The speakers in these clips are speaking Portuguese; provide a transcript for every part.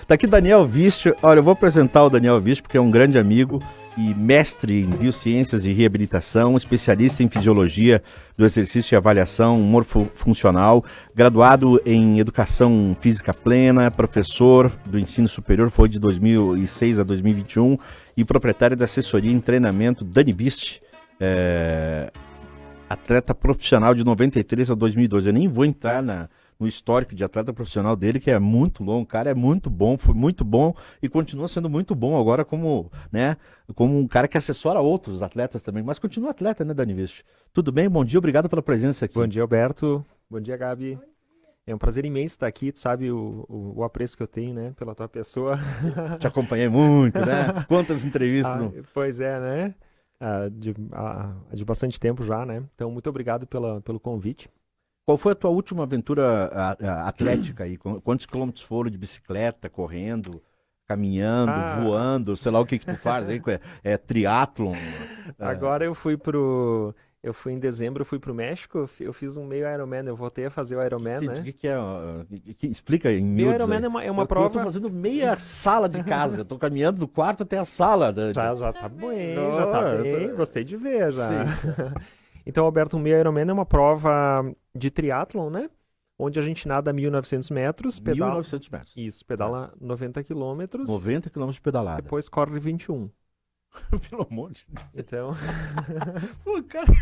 Tá aqui Daniel Vist. Olha, eu vou apresentar o Daniel Vist porque é um grande amigo e mestre em biociências e reabilitação, especialista em fisiologia do exercício e avaliação morfofuncional, graduado em educação física plena, professor do ensino superior, foi de 2006 a 2021 e proprietário da assessoria em treinamento Dani Vist, atleta profissional de 93 a 2012. Eu nem vou entrar no histórico de atleta profissional dele, que é muito longo, o cara é muito bom, foi muito bom e continua sendo muito bom agora como um cara que assessora outros atletas também, mas continua atleta, né, Dani Vist? Tudo bem? Bom dia, obrigado pela presença aqui. Bom dia, Alberto. Bom dia, Gabi. É um prazer imenso estar aqui, tu sabe o apreço que eu tenho, né, pela tua pessoa. Te acompanhei muito, né? Quantas entrevistas. Pois é, né? De bastante tempo já, né? Então, muito obrigado pelo convite. Qual foi a tua última aventura atlética aí? Quantos quilômetros foram de bicicleta, correndo, caminhando, voando? Sei lá o que tu faz aí? É triatlon? Agora eu fui em dezembro, eu fui pro México, eu fiz um meio Ironman, eu voltei a fazer o Ironman, né? O que é? Explica em meio miúdos Ironman aí. é uma prova... Eu tô fazendo meia sala de casa, eu tô caminhando do quarto até a sala. Já tá bem, já tá bem, gostei de ver já. Sim. Então, Alberto, o meio Ironman é uma prova de triatlon, né? Onde a gente nada 1.900 metros, 1.900 metros. Isso, pedala 90 quilômetros. 90 quilômetros de pedalada. Depois corre 21. Pelo amor de Deus. Então... Pô, cara,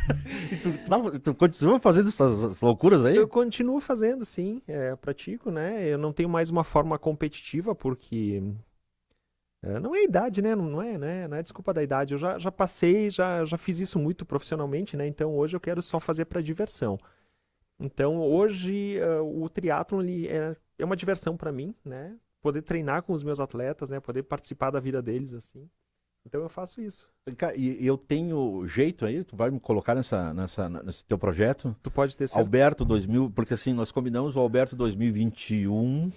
tu continua fazendo essas loucuras aí? Eu continuo fazendo, sim. Pratico, né? Eu não tenho mais uma forma competitiva, porque... não é idade, né? Não é desculpa da idade. Eu já passei, já fiz isso muito profissionalmente, né? Então hoje eu quero só fazer para diversão. Então hoje o triatlon é uma diversão para mim, né? Poder treinar com os meus atletas, né? Poder participar da vida deles, assim. Então eu faço isso. E eu tenho jeito aí? Tu vai me colocar nesse teu projeto? Tu pode ter certeza. Alberto 2000, porque assim, nós combinamos o Alberto 2021...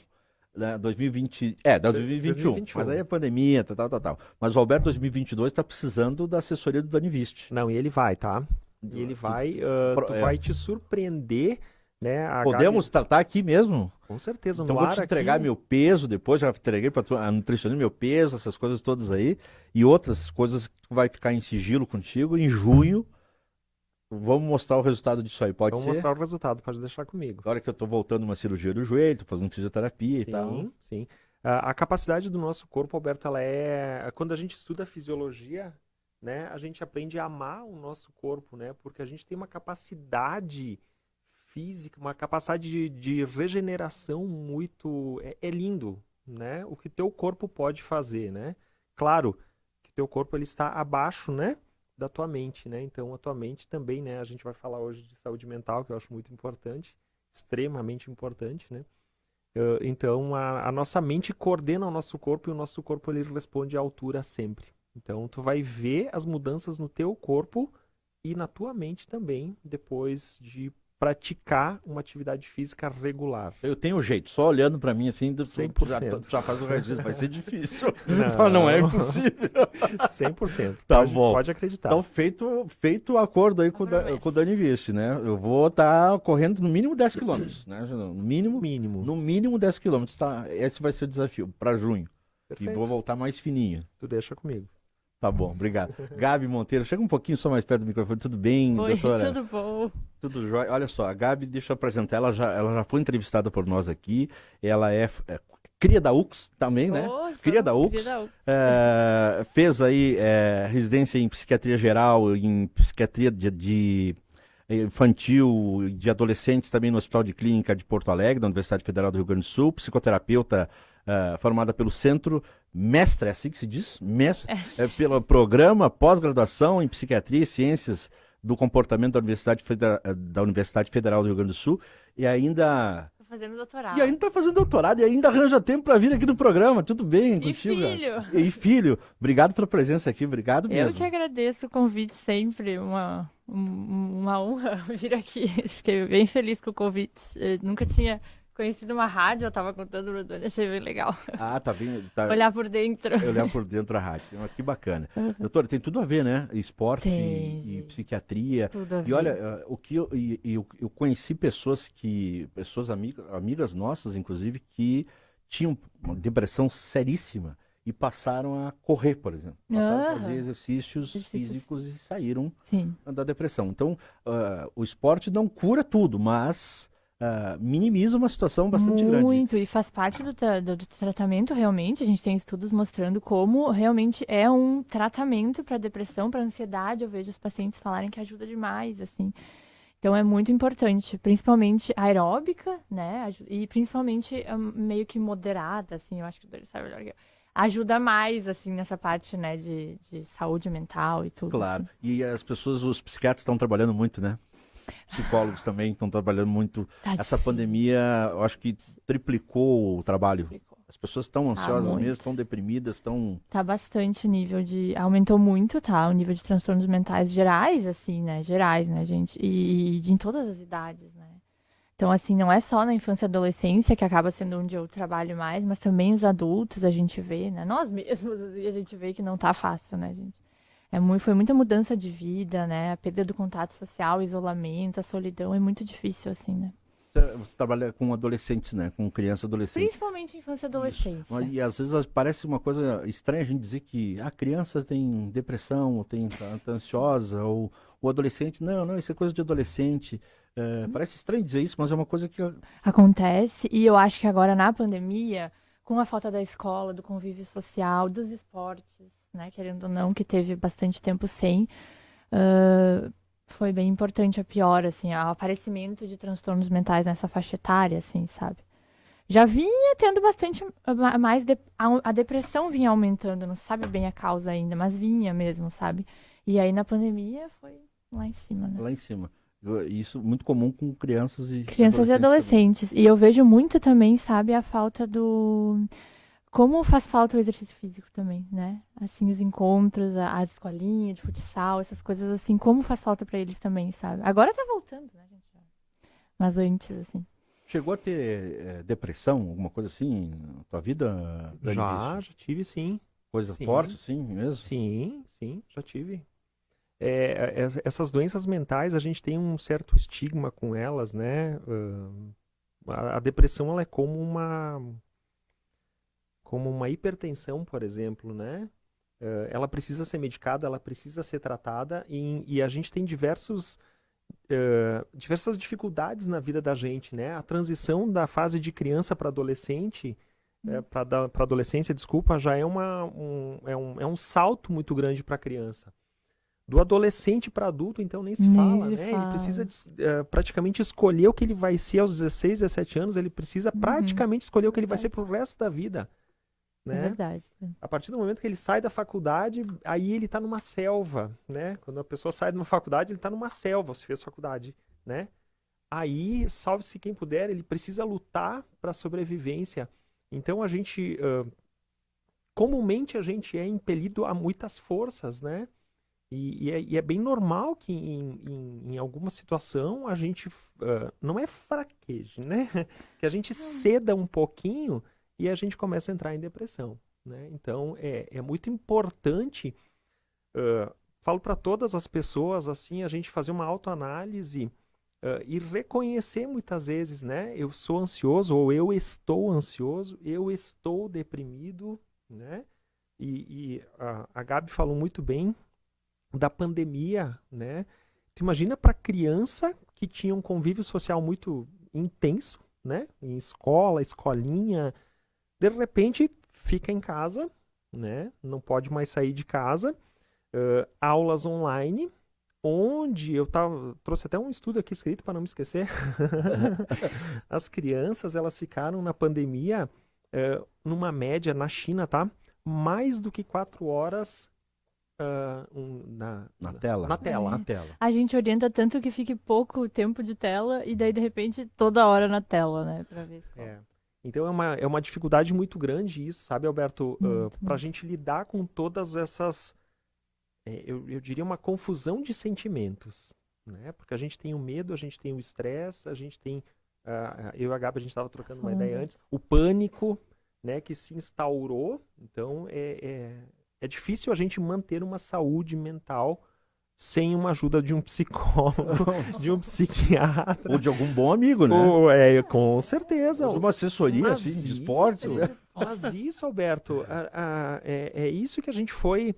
2021. Mas aí é pandemia, tal. Mas o Alberto 2022 está precisando da assessoria do Dani Vist. Não, e ele vai, tá? E ele vai, tu vai te surpreender, né? Podemos tratar aqui mesmo? Com certeza, então no vou ar te entregar aqui... meu peso depois, já entreguei para a nutricionista meu peso, essas coisas todas aí, e outras coisas que vai ficar em sigilo contigo em junho. Vamos mostrar o resultado disso aí, pode ser? Vamos mostrar o resultado, pode deixar comigo. Agora que eu tô voltando uma cirurgia do joelho, tô fazendo fisioterapia e tal. Sim. A capacidade do nosso corpo, Alberto, ela é... Quando a gente estuda fisiologia, né, a gente aprende a amar o nosso corpo, né? Porque a gente tem uma capacidade física, uma capacidade de regeneração muito... É lindo, né? O que teu corpo pode fazer, né? Claro que teu corpo ele está abaixo, né, da tua mente, né? Então a tua mente também, né? A gente vai falar hoje de saúde mental, que eu acho muito importante, extremamente importante, né? Então a nossa mente coordena o nosso corpo e o nosso corpo ele responde à altura sempre. Então tu vai ver as mudanças no teu corpo e na tua mente também depois de praticar uma atividade física regular. Eu tenho jeito, só olhando pra mim assim, 100%. já faz o registro, vai ser difícil. Não, não é impossível. 100%. Tá bom. Pode acreditar. Então feito o acordo aí com o Dani Vist, né? Eu vou estar correndo no mínimo 10 quilômetros, né? No mínimo 10 quilômetros, tá? Esse vai ser o desafio para junho. Perfeito. E vou voltar mais fininho. Tu deixa comigo. Tá bom, obrigado. Gabi Monteiro, chega um pouquinho só mais perto do microfone. Tudo bem, Oi, doutora? tudo bom? Tudo jóia. Olha só, a Gabi, deixa eu apresentar, ela já foi entrevistada por nós aqui. Ela é cria da UX também, né? Cria da UX. Fez aí residência em psiquiatria geral, em psiquiatria de infantil, de adolescentes também no Hospital de Clínica de Porto Alegre, da Universidade Federal do Rio Grande do Sul, psicoterapeuta formada pelo Centro Mestre, é assim que se diz? Pelo programa pós-graduação em Psiquiatria e Ciências do Comportamento da Universidade Federal do Rio Grande do Sul e ainda... Tô fazendo doutorado. E ainda tá fazendo doutorado e ainda arranja tempo para vir aqui no programa. Tudo bem contigo? Filho. E filho. Obrigado pela presença aqui, obrigado mesmo. Eu que agradeço o convite sempre, uma honra vir aqui. Fiquei bem feliz com o convite. Eu nunca tinha conhecido uma rádio, eu tava contando pro Dani, achei bem legal. Tá bem. Olhar por dentro. Olhar por dentro a rádio. Que bacana. Doutora, tem tudo a ver, né? Esporte e psiquiatria. Tudo a ver. E olha, eu conheci pessoas amigas nossas, inclusive, que tinham uma depressão seríssima e passaram a correr, por exemplo. Passaram a fazer exercícios físicos e saíram da depressão. Então, o esporte não cura tudo, mas minimiza uma situação bastante grande. Muito, e faz parte do tratamento realmente. A gente tem estudos mostrando como realmente é um tratamento para depressão, para ansiedade. Eu vejo os pacientes falarem que ajuda demais, assim. Então é muito importante, principalmente aeróbica, né? E principalmente meio que moderada, assim. Eu acho que o Dori sabe melhor que eu. Ajuda mais, assim, nessa parte, né, de saúde mental e tudo. Claro. Assim. E as pessoas, os psiquiatras estão trabalhando muito, né? Psicólogos também estão trabalhando muito. Essa pandemia, eu acho que triplicou o trabalho. As pessoas estão ansiosas mesmo, estão deprimidas, estão... Tá bastante o nível de... Aumentou muito, tá? O nível de transtornos mentais gerais, assim, né? Gerais, né, gente? E em todas as idades, né? Então, assim, não é só na infância e adolescência que acaba sendo onde eu trabalho mais, mas também os adultos a gente vê, né? Nós mesmos, assim, a gente vê que não tá fácil, né, gente? Foi muita mudança de vida, né? A perda do contato social, o isolamento, a solidão, é muito difícil, assim, né? Você trabalha com adolescentes, né? Com criança e adolescente. Principalmente infância e adolescência. Isso. E às vezes parece uma coisa estranha a gente dizer que a criança tem depressão, ou tá ansiosa, ou o adolescente, não, isso é coisa de adolescente. Parece estranho dizer isso, mas é uma coisa que... Acontece, e eu acho que agora na pandemia, com a falta da escola, do convívio social, dos esportes, né, querendo ou não, que teve bastante tempo sem, foi bem importante a pior, assim, o aparecimento de transtornos mentais nessa faixa etária, assim, sabe? Já vinha tendo bastante mais, a depressão vinha aumentando, não sabe bem a causa ainda, mas vinha mesmo, sabe? E aí na pandemia foi lá em cima, né? Lá em cima. Isso muito comum com crianças e adolescentes. E eu vejo muito também, sabe, a falta como faz falta o exercício físico também, né? Assim, os encontros, as escolinhas de futsal, essas coisas assim, como faz falta pra eles também, sabe? Agora tá voltando, né, gente? Mas antes, assim. Chegou a ter depressão, alguma coisa assim, na tua vida? Já tive, sim. Coisa forte, assim, mesmo? Sim, já tive. Essas doenças mentais, a gente tem um certo estigma com elas, né? A depressão, ela é como uma hipertensão, por exemplo, né? Ela precisa ser medicada, ela precisa ser tratada e a gente tem diversas dificuldades na vida da gente, né? A transição da fase de criança para adolescente, para adolescência, desculpa, já é um salto muito grande para a criança. Do adolescente para adulto, então, nem se fala, né? Ele precisa praticamente escolher o que ele vai ser aos 16, 17 anos, ele precisa praticamente escolher o que ele vai ser pro resto da vida. Né? É verdade. A partir do momento que ele sai da faculdade, aí ele está numa selva, né? Quando a pessoa sai de uma faculdade, ele está numa selva, se fez faculdade, né? Aí, salve-se quem puder, ele precisa lutar para a sobrevivência. Então, a gente, comumente, a gente é impelido a muitas forças, né? E é bem normal que em alguma situação a gente não é fraqueje, né? Que a gente ceda um pouquinho e a gente começa a entrar em depressão, né? Então é muito importante, falo para todas as pessoas assim, a gente fazer uma autoanálise e reconhecer muitas vezes, né? Eu sou ansioso ou eu estou ansioso, eu estou deprimido, né? E a Gabi falou muito bem da pandemia, né? Tu imagina para criança que tinha um convívio social muito intenso, né? Em escola, escolinha, de repente fica em casa, né? Não pode mais sair de casa, aulas online, onde eu trouxe até um estudo aqui escrito para não me esquecer. As crianças, elas ficaram na pandemia, numa média na China, tá? Mais do que 4 horas na tela. A gente orienta tanto que fique pouco tempo de tela e daí de repente toda hora na tela, né, para ver. Então é uma dificuldade muito grande isso, sabe, Alberto, para a gente lidar com todas essas, eu diria uma confusão de sentimentos, né? Porque a gente tem o medo, a gente tem o estresse, a gente tem, eu e a Gabi a gente estava trocando uma ideia antes, o pânico, né, que se instaurou. Então é difícil a gente manter uma saúde mental sem uma ajuda de um psicólogo, de um psiquiatra. Ou de algum bom amigo, né? Com certeza. Ou de uma assessoria, assim, de esporte. Né? Mas isso, Alberto, é isso que a gente foi...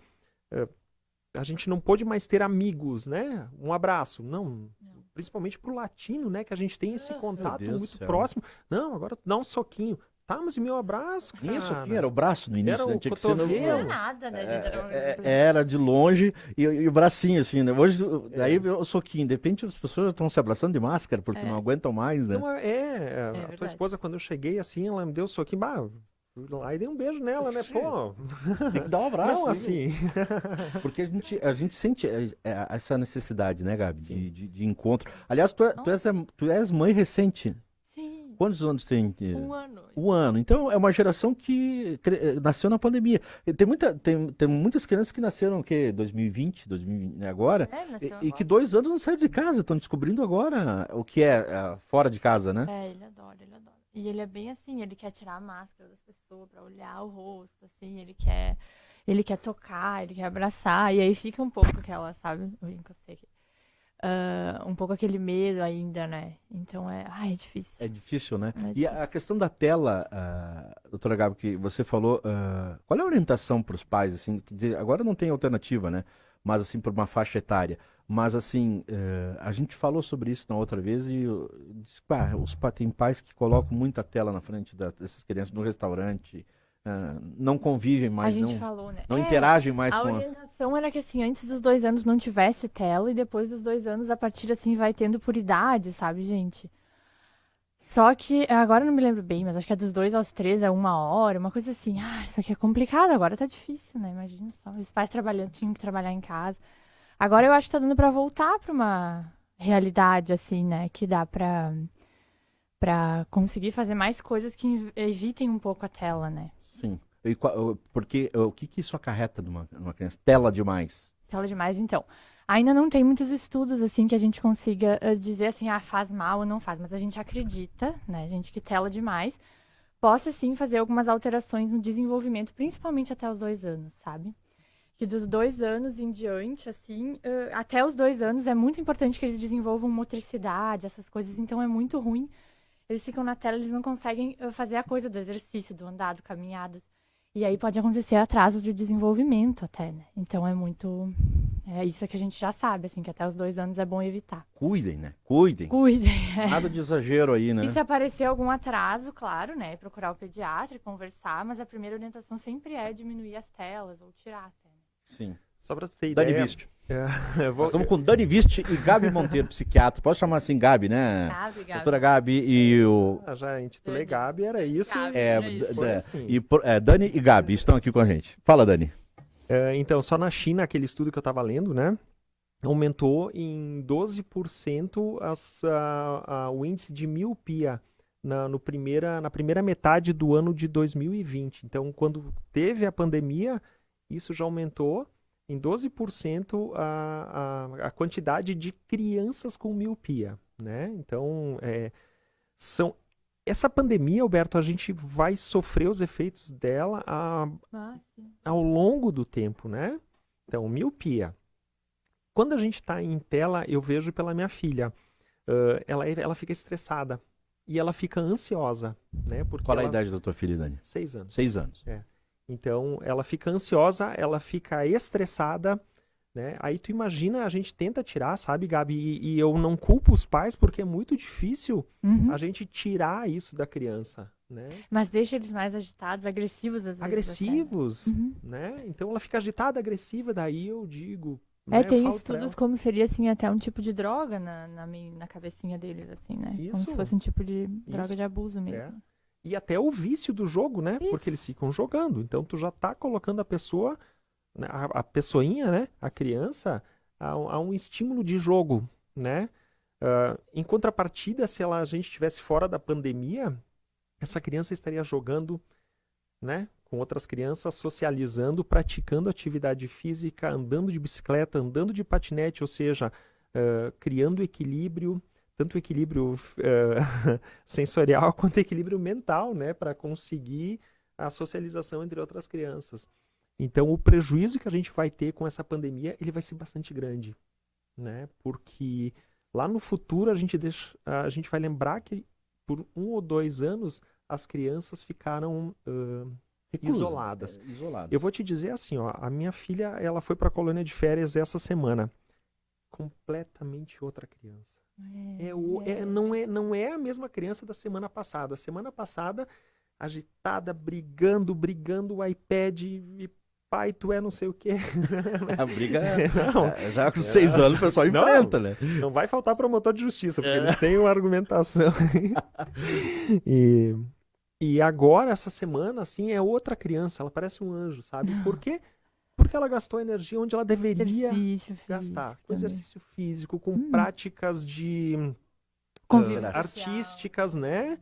A gente não pôde mais ter amigos, né? Um abraço. Não. Principalmente pro latino, né? Que a gente tem esse contato muito próximo. Não, agora dá um soquinho. Tá, mas e meu abraço, cara? Isso aqui era o braço no início, era né? Tinha que ser não era nada, né? Era de longe e o bracinho, assim, né? Hoje, daí o soquinho. De repente as pessoas estão se abraçando de máscara porque não aguentam mais, né? Então, a tua esposa, quando eu cheguei assim, ela me deu o soquinho, fui lá e dei um beijo nela, né? Pô, tem que dar um abraço. Não, assim. Porque a gente sente essa necessidade, né, Gabi? De encontro. Aliás, tu és mãe recente. Sim. Quantos anos tem? 1 ano. 1 ano. Então, é uma geração que nasceu na pandemia. Tem muitas crianças que nasceram, o quê? 2020, né, agora? E que 2 anos não saíram de casa. Estão descobrindo agora o que é fora de casa, né? Ele adora. E ele é bem assim, ele quer tirar a máscara das pessoas pra olhar o rosto, assim, ele quer tocar, ele quer abraçar, e aí fica um pouco aquela, sabe? Eu encostei aqui. Um pouco aquele medo ainda, né? Então é difícil. É difícil, né? É difícil. E a questão da tela, doutora Gabi, que você falou, qual é a orientação para os pais, assim, agora não tem alternativa, né? Mas assim, por uma faixa etária. Mas assim, a gente falou sobre isso na outra vez e disse, tem pais que colocam muita tela na frente dessas crianças no restaurante, não convivem mais, falou, né? não interagem mais com... A orientação era que assim, antes dos 2 anos não tivesse tela e depois dos 2 anos, a partir assim, vai tendo por idade, sabe, gente? Só que, agora eu não me lembro bem, mas acho que é dos 2 aos 3 é 1 hora, uma coisa assim. Isso aqui é complicado, agora tá difícil, né? Imagina só, os pais tinham que trabalhar em casa. Agora eu acho que tá dando pra voltar pra uma realidade, assim, né? Que dá pra conseguir fazer mais coisas que evitem um pouco a tela, né? Sim. Porque o que isso acarreta numa criança? Tela demais. Tela demais, então. Ainda não tem muitos estudos, assim, que a gente consiga dizer assim, faz mal ou não faz. Mas a gente acredita, né, gente, que tela demais possa, sim, fazer algumas alterações no desenvolvimento, principalmente até os 2 anos, sabe? Que dos 2 anos em diante, assim, até os 2 anos é muito importante que eles desenvolvam motricidade, essas coisas. Então é muito ruim. Eles ficam na tela, eles não conseguem fazer a coisa do exercício, do andado, caminhadas. E aí pode acontecer atrasos de desenvolvimento até, né? Então é muito... É isso que a gente já sabe, assim, que até os 2 anos é bom evitar. Cuidem, né? Cuidem. Nada de exagero aí, né? E se aparecer algum atraso, claro, né? Procurar o pediatra e conversar, mas a primeira orientação sempre é diminuir as telas ou tirar até. Sim. Só pra tu ter Dani ideia... Viste. Nós estamos com Dani Viste e Gabi Monteiro, psiquiatra. Pode chamar assim Gabi, né? Gabi. Doutora Gabi e o... Já intitulei Gabi, era isso. Dani e Gabi estão aqui com a gente. Fala, Dani. Então, só na China, aquele estudo que eu estava lendo, né? Aumentou em 12% o índice de miopia na primeira metade do ano de 2020. Então, quando teve a pandemia, isso já aumentou em 12% a quantidade de crianças com miopia, né? Então, essa pandemia, Alberto, a gente vai sofrer os efeitos dela ao longo do tempo, né? Então, miopia. Quando a gente está em tela, eu vejo pela minha filha, ela fica estressada e ela fica ansiosa, né? Porque Qual é a idade da tua filha, Dani? 6 anos. 6 anos. Então, ela fica ansiosa, ela fica estressada, né? Aí tu imagina, a gente tenta tirar, sabe, Gabi? E eu não culpo os pais, porque é muito difícil a gente tirar isso da criança, né? Mas deixa eles mais agitados, agressivos às vezes. Agressivos, né? Então ela fica agitada, agressiva, daí eu digo... tem estudos como seria, assim, até um tipo de droga na cabecinha deles, assim, né? Isso. Como se fosse um tipo de droga de abuso mesmo. E até o vício do jogo, né? Isso. Porque eles ficam jogando. Então, tu já tá colocando a pessoa, a pessoinha, né? A criança, a um estímulo de jogo, né? Em contrapartida, se a gente estivesse fora da pandemia, essa criança estaria jogando, né? Com outras crianças, socializando, praticando atividade física, andando de bicicleta, andando de patinete, ou seja, criando equilíbrio, tanto equilíbrio sensorial quanto equilíbrio mental, né, para conseguir a socialização entre outras crianças. Então, o prejuízo que a gente vai ter com essa pandemia, ele vai ser bastante grande, né? Porque lá no futuro a gente vai lembrar que por 1 ou 2 anos as crianças ficaram isoladas. Eu vou te dizer assim, ó, a minha filha, ela foi para a colônia de férias essa semana, completamente outra criança. Não é a mesma criança da semana passada. A semana passada, agitada, brigando, o iPad, e pai, tu é não sei o quê. A briga, já com 6 anos o pessoal enfrenta, né? Não vai faltar promotor de justiça, porque eles têm uma argumentação. E agora, essa semana, assim, é outra criança, ela parece um anjo, sabe? Por quê? Porque ela gastou energia onde ela deveria gastar. Com exercício físico, com práticas de artísticas, né?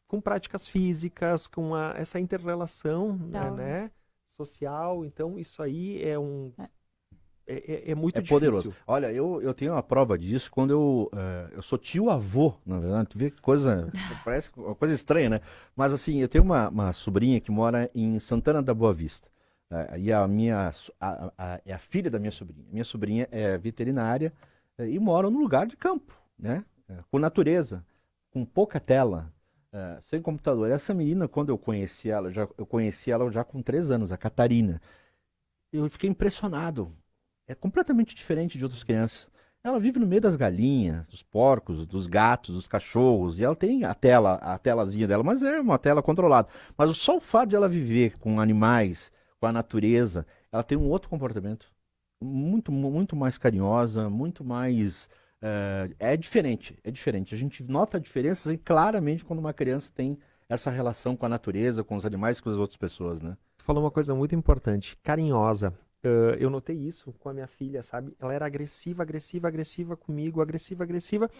Com práticas físicas, com essa inter-relação, né? Social. Então, isso aí é muito difícil. Poderoso. Olha, eu tenho uma prova disso quando eu sou tio-avô, na verdade. Tu vê que coisa, parece uma coisa estranha, né? Mas assim, eu tenho uma sobrinha que mora em Santana da Boa Vista. E é a filha da minha sobrinha. Minha sobrinha é veterinária e mora num lugar de campo, né? Com natureza, com pouca tela, sem computador. Essa menina, quando eu conheci ela já com 3 anos, a Catarina. Eu fiquei impressionado. É completamente diferente de outras crianças. Ela vive no meio das galinhas, dos porcos, dos gatos, dos cachorros, e ela tem a telazinha dela, mas é uma tela controlada. Mas só o fato de ela viver com animais, com a natureza, ela tem um outro comportamento muito, muito mais carinhosa, muito mais... É diferente. A gente nota a diferença claramente quando uma criança tem essa relação com a natureza, com os animais, com as outras pessoas, né? Tu falou uma coisa muito importante, carinhosa. Eu notei isso com a minha filha, sabe? Ela era agressiva comigo, agressiva.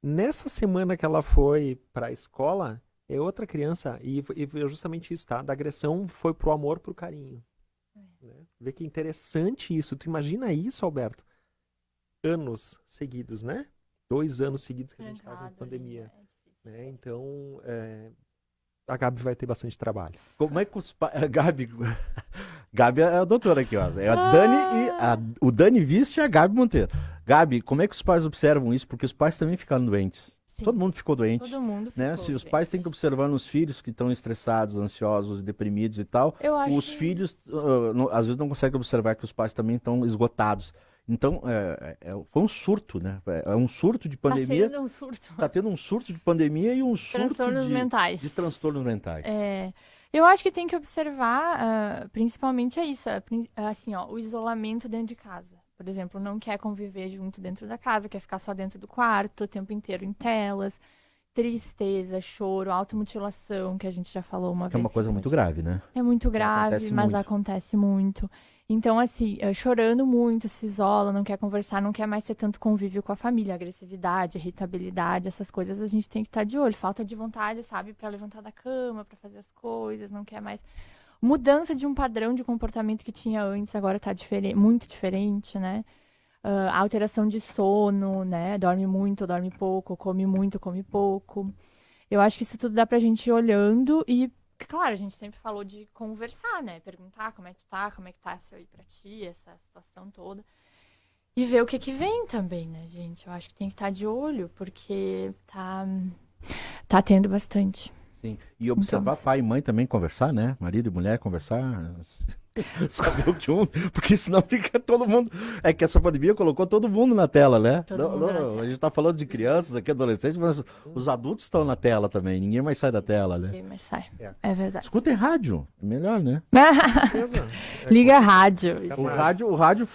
Nessa semana que ela foi para a escola, é outra criança, e é justamente isso, tá? Da agressão foi pro amor, pro carinho. Né? Vê que interessante isso. Tu imagina isso, Alberto? Anos seguidos, né? 2 anos seguidos que a gente estava em pandemia. Né? Então, a Gabi vai ter bastante trabalho. Como é que os pais... Gabi é a doutora aqui, ó. É a Dani o Dani Viste e a Gabi Monteiro. Gabi, como é que os pais observam isso? Porque os pais também ficaram doentes. Sim. Todo mundo ficou doente. Todo mundo ficou, né? Se os pais têm que observar nos filhos que estão estressados, ansiosos, deprimidos e tal, os filhos às vezes não conseguem observar que os pais também estão esgotados. Então, foi um surto, né? É um surto de pandemia. Está sendo um surto. Está tendo um surto de pandemia e um surto de transtornos mentais. Eu acho que tem que observar, principalmente isso, assim, ó, o isolamento dentro de casa. Por exemplo, não quer conviver junto dentro da casa, quer ficar só dentro do quarto, o tempo inteiro em telas, tristeza, choro, automutilação, que a gente já falou uma vez. É uma coisa muito grave, né? É muito grave, mas acontece muito. Então, assim, chorando muito, se isola, não quer conversar, não quer mais ter tanto convívio com a família, agressividade, irritabilidade, essas coisas a gente tem que estar de olho. Falta de vontade, sabe, para levantar da cama, para fazer as coisas, não quer mais. Mudança de um padrão de comportamento que tinha antes, agora está muito diferente, né? Alteração de sono, né? Dorme muito, dorme pouco, come muito, come pouco. Eu acho que isso tudo dá pra gente ir olhando e, claro, a gente sempre falou de conversar, né? Perguntar como é que tá isso aí pra ti, essa situação toda. E ver o que vem também, né, gente? Eu acho que tem que estar de olho, porque tá tendo bastante. Sim, e observar então, pai e mãe também conversar, né? Marido e mulher conversar, saber o que porque senão fica todo mundo... É que essa pandemia colocou todo mundo na tela, né? A gente tá falando de crianças aqui, adolescentes, mas os adultos estão na tela também, ninguém mais sai da tela, né? Ninguém mais sai, é verdade. Escutem rádio, é melhor, né? Liga a rádio. O rádio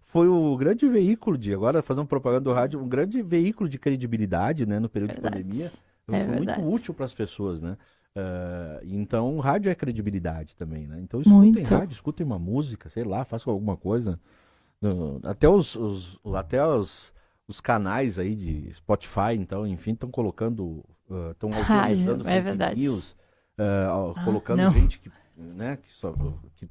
foi o grande veículo agora fazendo propaganda do rádio, um grande veículo de credibilidade, né, no período de pandemia. Foi muito útil para as pessoas, né? Então, o rádio é credibilidade também, né? Então, escutem rádio, escutem uma música, sei lá, façam alguma coisa. Até os canais aí de Spotify, então, enfim, estão colocando, estão autorizando fake news, colocando gente que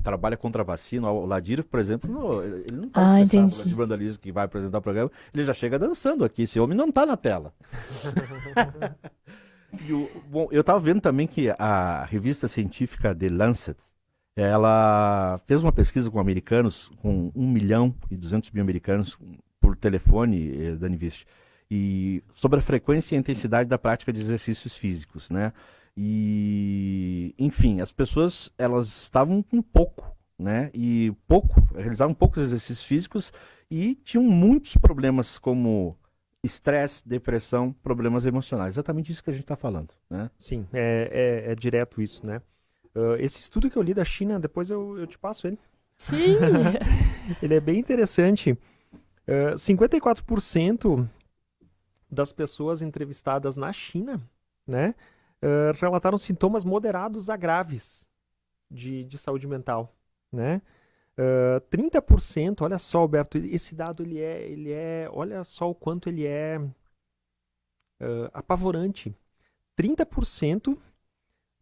trabalha contra a vacina. O Ladir, por exemplo, ele não está estressado de vandalismo que vai apresentar o programa, ele já chega dançando aqui, esse homem não está na tela. Bom, eu estava vendo também que a revista científica The Lancet, ela fez uma pesquisa com americanos, com 1.200.000 americanos por telefone, da Nivist, e sobre a frequência e a intensidade da prática de exercícios físicos, né? E, enfim, as pessoas, elas estavam com pouco, né? E realizavam poucos exercícios físicos e tinham muitos problemas como estresse, depressão, problemas emocionais. Exatamente isso que a gente está falando, né? Sim, é direto isso, né? Esse estudo que eu li da China, depois eu te passo ele. Sim! Ele é bem interessante. 54% das pessoas entrevistadas na China, né, relataram sintomas moderados a graves de saúde mental, né? 30%, olha só, Alberto, esse dado olha só o quanto ele é apavorante. 30%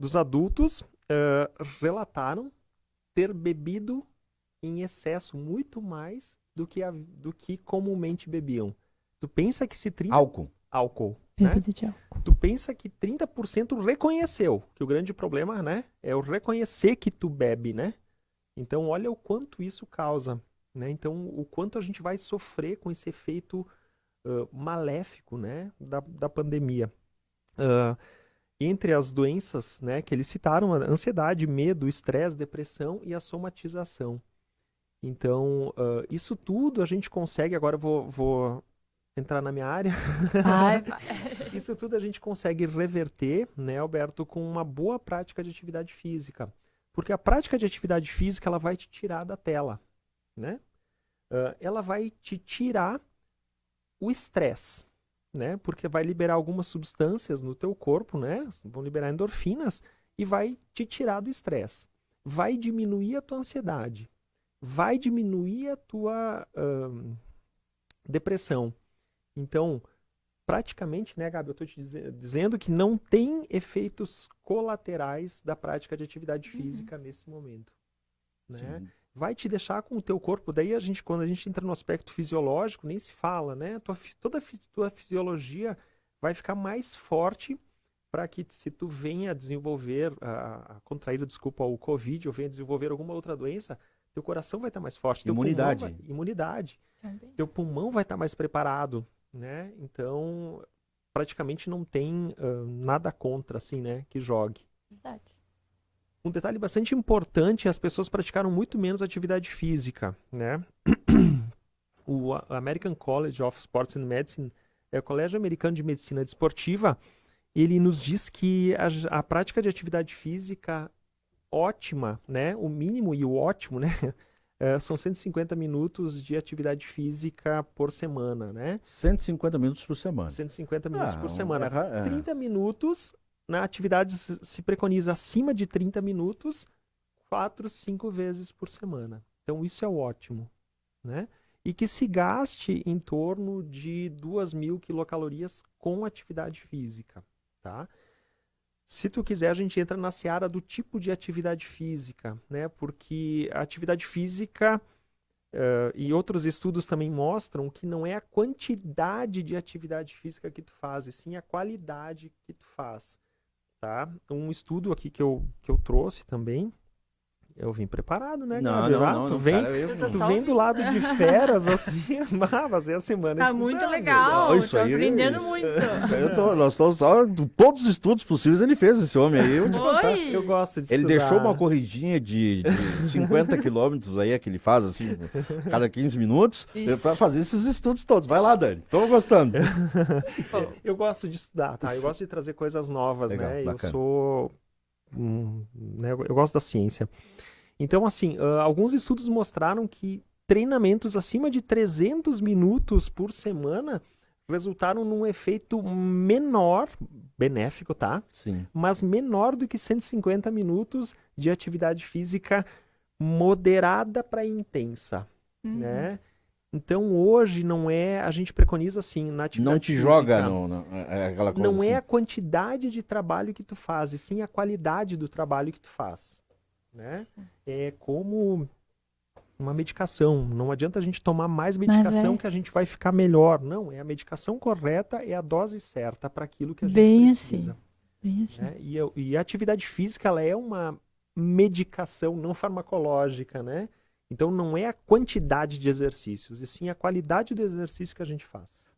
dos adultos relataram ter bebido em excesso muito mais do que comumente bebiam. Tu pensa que se 30... Álcool. Né? De álcool. Tu pensa que 30% reconheceu, que o grande problema, né, é o reconhecer que tu bebe, né? Então, olha o quanto isso causa, né? Então, o quanto a gente vai sofrer com esse efeito maléfico, né, da pandemia. Entre as doenças, né, que eles citaram, a ansiedade, medo, estresse, depressão e a somatização. Então, isso tudo a gente consegue, agora eu vou entrar na minha área. Vai. Isso tudo a gente consegue reverter, né, Alberto, com uma boa prática de atividade física. Porque a prática de atividade física, ela vai te tirar da tela, né? Ela vai te tirar o estresse, né? Porque vai liberar algumas substâncias no teu corpo, né? Vão liberar endorfinas e vai te tirar do estresse. Vai diminuir a tua ansiedade. Vai diminuir a tua depressão. Então, praticamente, né, Gabi, eu estou te dizendo que não tem efeitos colaterais da prática de atividade física nesse momento, né? Sim. Vai te deixar com o teu corpo, daí quando a gente entra no aspecto fisiológico, nem se fala, né? Toda a tua fisiologia vai ficar mais forte para que, se tu venha desenvolver, contrair, o Covid, ou venha desenvolver alguma outra doença, teu coração vai estar mais forte. Imunidade. Teu pulmão vai estar mais preparado, né? Então, praticamente não tem nada contra, assim, né, que jogue. Verdade. Um detalhe bastante importante, as pessoas praticaram muito menos atividade física, né? O American College of Sports and Medicine, o Colégio Americano de Medicina Desportiva, ele nos diz que a prática de atividade física ótima, né, o mínimo e o ótimo, né, são 150 minutos de atividade física por semana, né? 150 minutos por semana. 150 minutos por semana. 30 minutos, na atividade se preconiza acima de 30 minutos, 4, 5 vezes por semana. Então, isso é o ótimo, né? E que se gaste em torno de 2.000 quilocalorias com atividade física, tá? Se tu quiser, a gente entra na seara do tipo de atividade física, né? Porque a atividade física e outros estudos também mostram que não é a quantidade de atividade física que tu faz, e sim a qualidade que tu faz, tá? Um estudo aqui que eu trouxe também, eu vim preparado, né, Gabi? Tu vem do lado de feras, assim, fazer a semana tá muito legal, isso tô aí, aprendendo muito. Nós estamos todos os estudos possíveis ele fez, esse homem aí. Eu gosto de ele estudar. deixou uma corridinha de 50 quilômetros aí, que ele faz, assim, cada 15 minutos, para fazer esses estudos todos. Vai lá, Dani, tô gostando. Eu gosto de estudar, tá? Eu gosto de trazer coisas novas, legal, né? Bacana. Eu sou... né? Eu gosto da ciência. Então, assim, alguns estudos mostraram que treinamentos acima de 300 minutos por semana resultaram num efeito menor, benéfico, tá? Sim. Mas menor do que 150 minutos de atividade física moderada para intensa, né? Então, hoje a gente preconiza assim, na atividade não te física, joga aquela coisa não assim. é a quantidade de trabalho que tu faz, e sim a qualidade do trabalho que tu faz, né? É como uma medicação. Não adianta a gente tomar mais medicação que a gente vai ficar melhor. Não, é a medicação correta, é a dose certa para aquilo que a gente precisa. Bem assim. Né? E a atividade física, ela é uma medicação não farmacológica, né? Então não é a quantidade de exercícios, e sim a qualidade do exercício que a gente faz.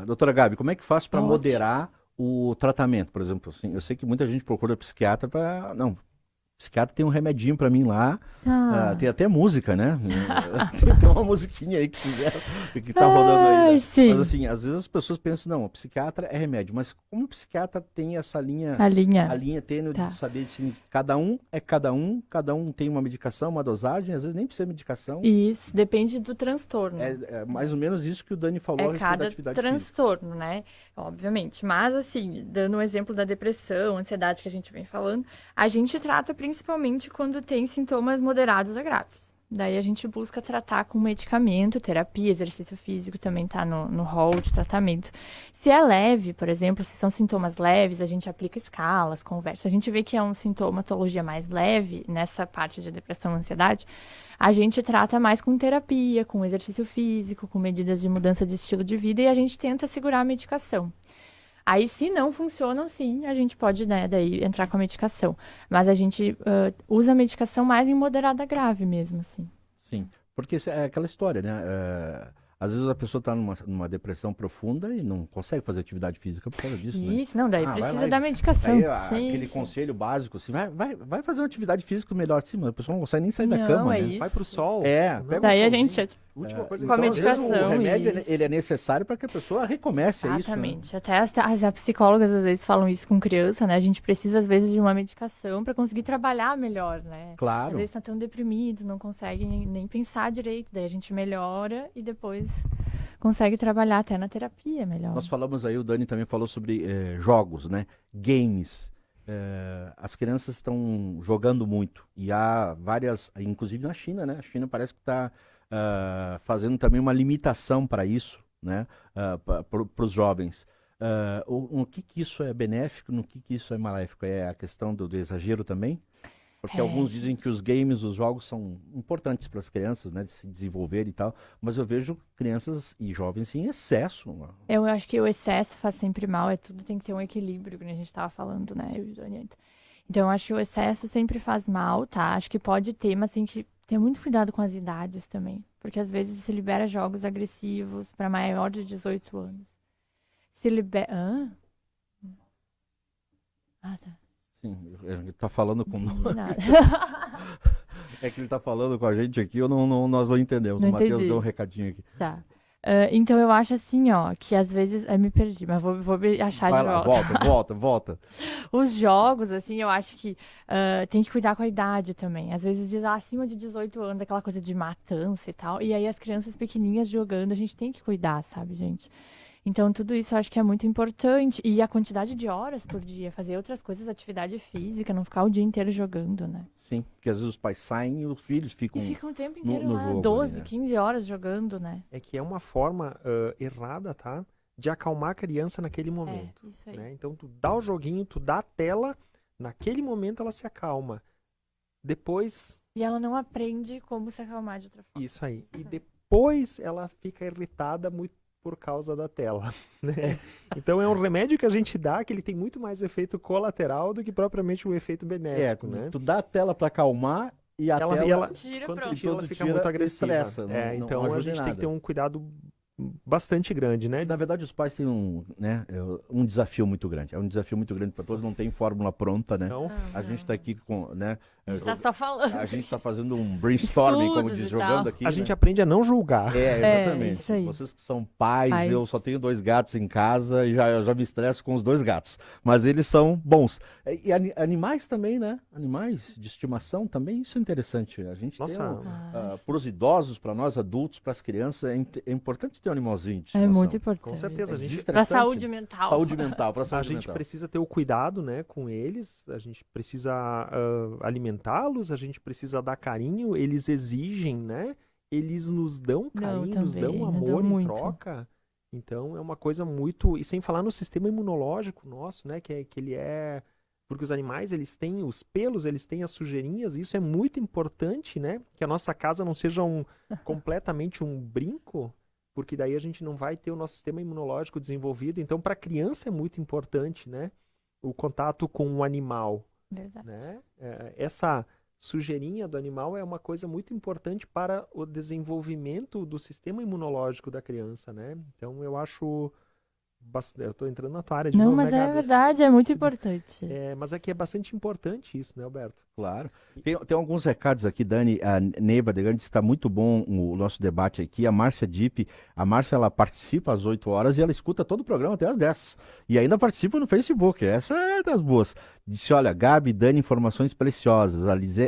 Doutora Gabi, como é que faz para moderar o tratamento? Por exemplo, assim, eu sei que muita gente procura psiquiatra para... Não, psiquiatra tem um remedinho para mim lá, tem até música, né? Tem uma musiquinha aí que tá rodando aí. Né? Sim. Mas assim, às vezes as pessoas pensam, não, o psiquiatra é remédio, mas como o psiquiatra tem essa linha... A linha tênue de saber, assim, cada um cada um tem uma medicação, uma dosagem, às vezes nem precisa de medicação. Isso, depende do transtorno. É mais ou menos isso que o Dani falou a respeito da atividade transtorno, física. Né? Obviamente. Mas, assim, dando um exemplo da depressão, ansiedade que a gente vem falando, a gente trata principalmente quando tem sintomas moderados a graves. Daí a gente busca tratar com medicamento, terapia, exercício físico também está no hall de tratamento. Se é leve, por exemplo, se são sintomas leves, a gente aplica escalas, conversa. A gente vê que é uma sintomatologia mais leve nessa parte de depressão e ansiedade, a gente trata mais com terapia, com exercício físico, com medidas de mudança de estilo de vida e a gente tenta segurar a medicação. Aí, se não funcionam, sim, a gente pode, né, daí entrar com a medicação. Mas a gente usa a medicação mais em moderada grave mesmo, assim. Sim, porque é aquela história, né? Às vezes a pessoa está numa depressão profunda e não consegue fazer atividade física por causa disso, né? Isso, não, daí precisa da medicação. Aí, aquele conselho básico, assim, vai fazer uma atividade física melhor, sim, mas a pessoa não consegue nem sair da cama, né? Isso. Vai pro sol. Daí a gente... Última coisa, com a medicação. O remédio ele é necessário para que a pessoa recomece isso. Exatamente. Né? Até as psicólogas às vezes falam isso com criança, né? A gente precisa às vezes de uma medicação para conseguir trabalhar melhor, né? Claro. Às vezes tá tão deprimido, não consegue nem pensar direito, daí a gente melhora e depois consegue trabalhar até na terapia melhor. Nós falamos aí, o Dani também falou sobre jogos, né? Games. As crianças estão jogando muito e há várias, inclusive na China, né? A China parece que está fazendo também uma limitação para isso, né? Para os jovens. O que isso é benéfico, no que isso é maléfico? É a questão do exagero também? Porque alguns dizem que os games, os jogos são importantes para as crianças, né, de se desenvolver e tal, mas eu vejo crianças e jovens em excesso. Eu acho que o excesso faz sempre mal, tudo tem que ter um equilíbrio, como a gente estava falando, né, Então, eu acho que o excesso sempre faz mal, tá? Acho que pode ter, mas tem que ter muito cuidado com as idades também, porque às vezes se libera jogos agressivos para maior de 18 anos. Se libera... Ah, tá. Sim, ele tá falando com nós. É que ele tá falando com a gente aqui, nós não entendemos. O Matheus deu um recadinho aqui. Tá. Então eu acho assim, ó, que às vezes... Eu me perdi, mas vou me achar Vai de lá, volta. Os jogos, assim, eu acho que tem que cuidar com a idade também. Às vezes diz acima de 18 anos, aquela coisa de matança e tal. E aí as crianças pequenininhas jogando, a gente tem que cuidar, sabe, gente? Então, tudo isso eu acho que é muito importante. E a quantidade de horas por dia, fazer outras coisas, atividade física, não ficar o dia inteiro jogando, né? Sim, porque às vezes os pais saem e os filhos ficam... E ficam o tempo inteiro lá, jogo, 12, né? 15 horas jogando, né? É que é uma forma errada, tá? De acalmar a criança naquele momento. Isso aí. Né? Então, tu dá o joguinho, tu dá a tela, naquele momento ela se acalma. Depois... E ela não aprende como se acalmar de outra forma. Isso aí. E depois ela fica irritada muito por causa da tela, né? Então é um remédio que a gente dá que ele tem muito mais efeito colateral do que propriamente um efeito benéfico, né? Tu dá a tela para acalmar e a tela... Quando tira, ela fica muito agressiva. Estressa, então a gente tem que ter um cuidado bastante grande, né? Na verdade, os pais têm um desafio muito grande. É um desafio muito grande para todos, não tem fórmula pronta, né? Não. A gente está aqui com, né? A gente tá só falando. A gente está fazendo um brainstorming, como diz, jogando aqui. A gente aprende a não julgar. Exatamente. Isso aí. Vocês que são pais, eu só tenho 2 gatos em casa e já me estresso com os 2 gatos. Mas eles são bons. E animais também, né? Animais de estimação também, isso é interessante. A gente tem para os idosos, para nós adultos, para as crianças, é importante ter um animalzinho de estimação. É muito importante. Com certeza. Para a saúde mental. Saúde mental, para a saúde mental. A gente precisa ter o cuidado, né, com eles, a gente precisa alimentá-los, a gente precisa dar carinho, eles exigem, né? Eles nos dão carinho, nos dão amor em troca. Então é uma coisa muito... E sem falar no sistema imunológico nosso, né? Que ele é... Porque os animais, eles têm os pelos, eles têm as sujeirinhas, e isso é muito importante, né? Que a nossa casa não seja completamente um brinco, porque daí a gente não vai ter o nosso sistema imunológico desenvolvido. Então, para a criança é muito importante, né? O contato com o animal. Verdade. Né? Essa sujeirinha do animal é uma coisa muito importante para o desenvolvimento do sistema imunológico da criança, né? Então eu acho... Eu estou entrando na tua área de Não, novo, mas né, é Gabi? verdade, é muito importante. Mas aqui é bastante importante isso, né, Alberto? Claro. Tem alguns recados aqui, Dani. A Neiva de Grande, está muito bom o nosso debate aqui. A Márcia Dipp, ela participa às 8 horas e ela escuta todo o programa até às 10. E ainda participa no Facebook. Essa é das boas. Disse, olha, Gabi, Dani, informações preciosas.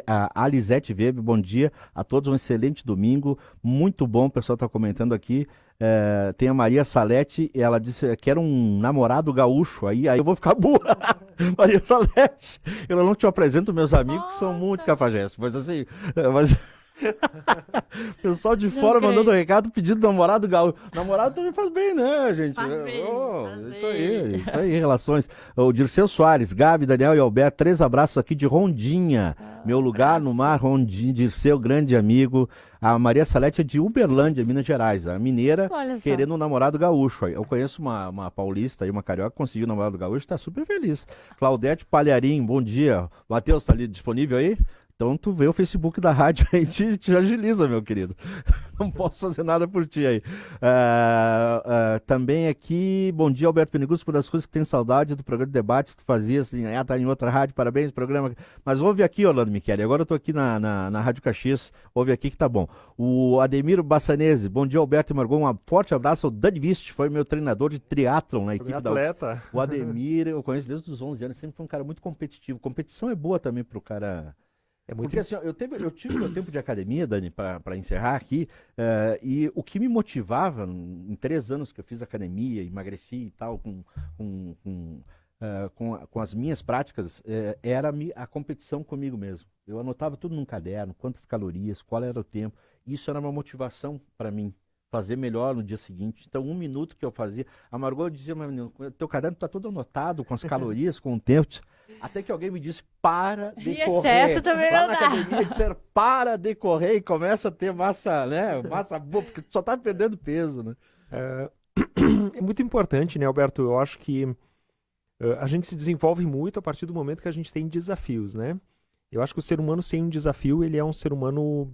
A Lisete Weber, bom dia a todos, um excelente domingo. Muito bom, o pessoal está comentando aqui. Tem a Maria Salete, ela disse que era um namorado gaúcho, aí eu vou ficar burra. Maria Salete, eu não te apresento meus amigos, que são muito cafajestes, mas assim, pessoal de fora mandando recado pedindo namorado gaúcho. Namorado também faz bem, né, gente? Faz bem. Isso aí, relações. O Dirceu Soares, Gabi, Daniel e Alberto, 3 abraços aqui de Rondinha, meu lugar no mar, Rondinha, Dirceu, grande amigo. A Maria Salete é de Uberlândia, Minas Gerais, a mineira querendo um namorado gaúcho. Eu conheço uma paulista, uma carioca, que conseguiu um namorado gaúcho, está super feliz. Claudete Palharim, bom dia. Matheus, está ali disponível aí? Então tu vê o Facebook da rádio aí, te agiliza, meu querido. Não posso fazer nada por ti aí. Também aqui, bom dia, Alberto Penigusto, por das coisas que tem saudade do programa de debates que fazia, assim, tá em outra rádio, parabéns, programa. Mas ouve aqui, Orlando Michele, agora eu tô aqui na Rádio Caxias, ouve aqui que tá bom. O Ademir Bassanese, bom dia, Alberto e Margot, um forte abraço ao Dani Vist, foi meu treinador de triatlon na equipe da UFS. O Ademir, eu conheço desde os 11 anos, sempre foi um cara muito competitivo. Competição é boa também pro cara... Porque assim, eu tive meu tempo de academia, Dani, para encerrar aqui, e o que me motivava, em 3 anos que eu fiz academia, emagreci e tal, com as minhas práticas, era a competição comigo mesmo. Eu anotava tudo num caderno, quantas calorias, qual era o tempo, isso era uma motivação para mim. Fazer melhor no dia seguinte. Então, 1 minuto que eu fazia. A Margot dizia, meu menino, teu caderno está todo anotado, com as calorias, com o tempo. Até que alguém me disse, para de correr. Excesso também lá não na dá. academia disseram, para de correr e começa a ter massa, né? Massa boa, porque tu só tá perdendo peso, né? É muito importante, né, Alberto? Eu acho que a gente se desenvolve muito a partir do momento que a gente tem desafios, né? Eu acho que o ser humano sem um desafio, ele é um ser humano...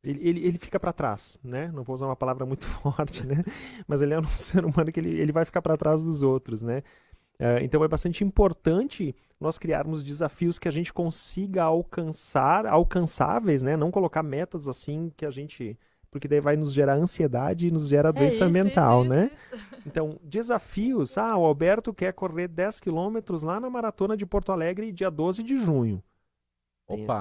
Ele fica para trás, né? Não vou usar uma palavra muito forte, né? Mas ele é um ser humano que ele vai ficar para trás dos outros, né? Então é bastante importante nós criarmos desafios que a gente consiga alcançáveis, né? Não colocar metas assim que a gente... Porque daí vai nos gerar ansiedade e nos gera doença mental, né? Então, desafios... o Alberto quer correr 10 quilômetros lá na Maratona de Porto Alegre dia 12 de junho.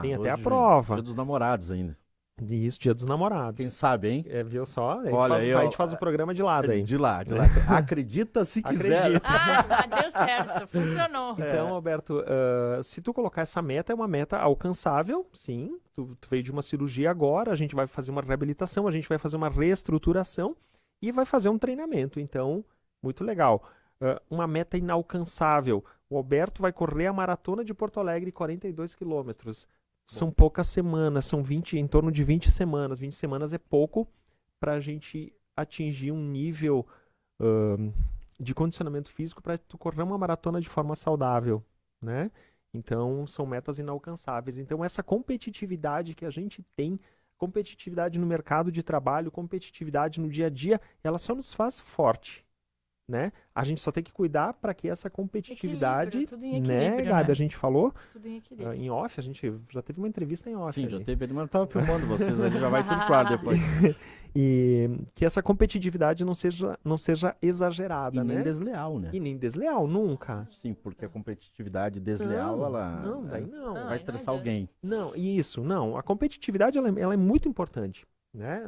Tem até a prova. Dia dos namorados ainda. Isso, dia dos namorados. Quem sabe, hein? Viu só? Olha, a gente faz o programa de lado aí. De lá. Acredita se quiser. Deu certo, funcionou. Então, Alberto, se tu colocar essa meta, é uma meta alcançável, sim. Tu veio de uma cirurgia agora, a gente vai fazer uma reabilitação, a gente vai fazer uma reestruturação e vai fazer um treinamento. Então, muito legal. Uma meta inalcançável. O Alberto vai correr a Maratona de Porto Alegre, 42 quilômetros. São poucas semanas, são em torno de 20 semanas. 20 semanas é pouco para a gente atingir um nível de condicionamento físico para tu correr uma maratona de forma saudável, né? Então, são metas inalcançáveis. Então, essa competitividade que a gente tem, competitividade no mercado de trabalho, competitividade no dia a dia, ela só nos faz forte, né? A gente só tem que cuidar para que essa competitividade, tudo em equilíbrio, né, Gabi? né? A gente falou Tudo em equilíbrio. em off, a gente já teve uma entrevista em off. Sim, ali. já teve, mas não estava filmando vocês ali, já vai tudo claro depois. E que essa competitividade não seja exagerada, E nem né? desleal, né? E nem desleal, nunca. Sim, porque a competitividade desleal, Daí não. vai estressar alguém. Não, não. A competitividade, ela é muito importante, né?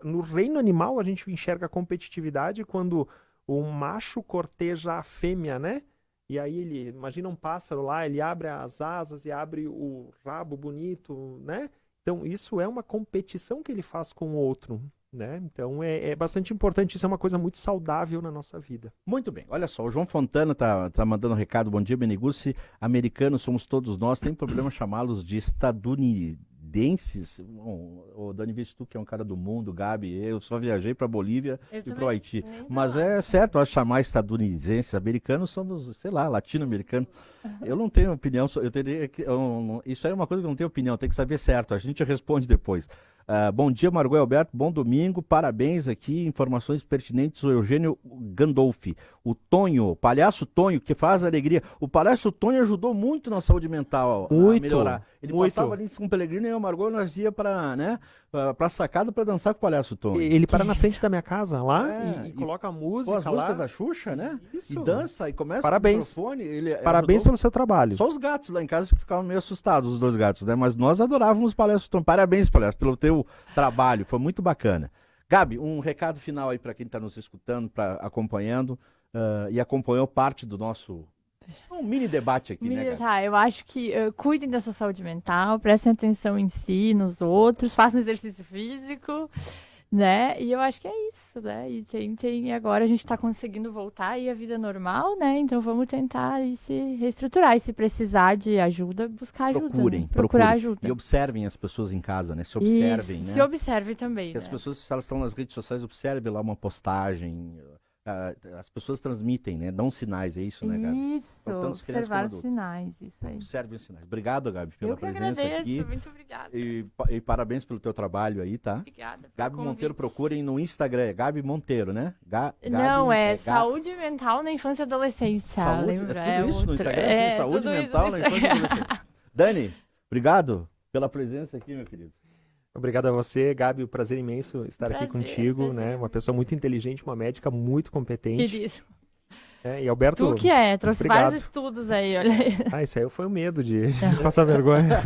No reino animal, a gente enxerga a competitividade quando o macho corteja a fêmea, né? E aí imagina um pássaro lá, ele abre as asas e abre o rabo bonito, né? Então, isso é uma competição que ele faz com o outro, né? Então, é bastante importante, isso é uma coisa muito saudável na nossa vida. Muito bem, olha só, o João Fontana tá mandando um recado, bom dia, Benigucci, americanos somos todos nós, tem problema chamá-los de estadunidenses. Bom, o Dani Vist, tu que é um cara do mundo, Gabi, eu só viajei para Bolívia e para o Haiti. Mas é certo, acho chamar estadunidenses, americanos somos, sei lá, latino-americanos. Eu não tenho opinião, isso aí é uma coisa que eu não tenho opinião, tem que saber certo, a gente responde depois. Bom dia, Margot e Alberto, bom domingo, parabéns aqui, informações pertinentes, o Eugênio Gandolfi, o Tonho, palhaço Tonho, que faz alegria. O palhaço Tonho ajudou muito na saúde mental a melhorar. Ele passava ali com o Pellegrino e o Margot, nós ia pra sacada pra dançar com o palhaço Tonho. Ele para na frente da minha casa lá e coloca a música as lá. músicas da Xuxa, né? Isso. E dança e começa Parabéns. com o microfone. Parabéns pelo seu trabalho. Só os gatos lá em casa que ficavam meio assustados, os dois gatos, né? Mas nós adorávamos o palhaço Tonho. Parabéns, palhaço, pelo teu trabalho, foi muito bacana. Gabi, um recado final aí para quem está nos escutando, acompanhando e acompanhou parte do nosso mini debate aqui, né, Gabi? Tá, eu acho que cuidem da sua saúde mental, prestem atenção em si, nos outros, façam exercício físico, né? E eu acho que é isso, né? E agora a gente está conseguindo voltar aí à vida normal, né? Então vamos tentar aí se reestruturar. E se precisar de ajuda, buscar ajuda. Procurar ajuda. E observem as pessoas em casa, né? Se observem, isso, né? Se observem também, Porque as pessoas, se elas estão nas redes sociais, observem lá uma postagem. As pessoas transmitem, né? Dão sinais, é isso, né, Gabi? Isso, observar os sinais, isso aí. Observem os sinais. Obrigado, Gabi, pela presença agradeço, aqui. Muito obrigada. E parabéns pelo teu trabalho aí, tá? Obrigada. Gabi Monteiro, procurem no Instagram, é Gabi Monteiro, né? Não, saúde mental na infância e adolescência. Lembra? É tudo isso no Instagram? Assim, saúde mental na infância e adolescência. Dani, obrigado pela presença aqui, meu querido. Obrigado a você, Gabi, o prazer imenso estar aqui contigo, né? Uma pessoa muito inteligente, uma médica muito competente. Querido. E Alberto, tu que trouxe vários estudos aí, olha aí. Isso aí foi o medo de passar vergonha.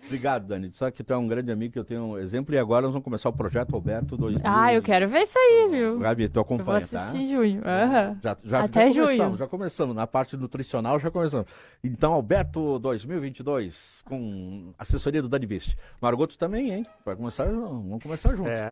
Obrigado, Dani. Só que tu é um grande amigo, que eu tenho um exemplo. E agora nós vamos começar o Projeto Alberto 2000. Eu quero ver isso aí, viu? Gabi, tu acompanha, eu vou assistir em junho. Uhum. Até junho. Já começamos. Na parte nutricional já começamos. Então, Alberto 2022, com assessoria do Dani Vist. Margot, tu também, hein? Vamos começar junto.